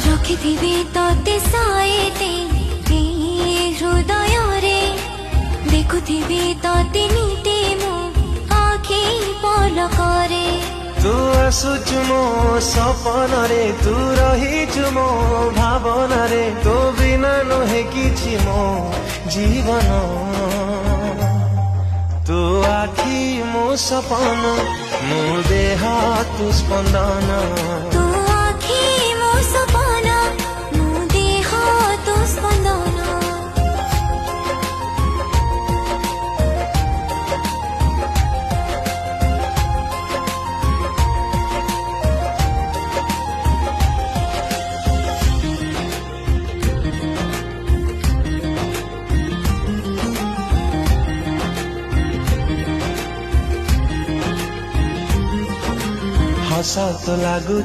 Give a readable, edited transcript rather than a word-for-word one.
रखिथिबि तोते साएते हृदय रे देखुथिबि तोते नीति मो आखि पलक रे तू आसुचु मो सपन रे तू रहिचु मो भावना रे तो बिना नहे किछि मो जीवन तू आखि मो सपन मो देह तू स्पंदन तू आखि मो सपन मो देह तू स्पंदन हस तो लागू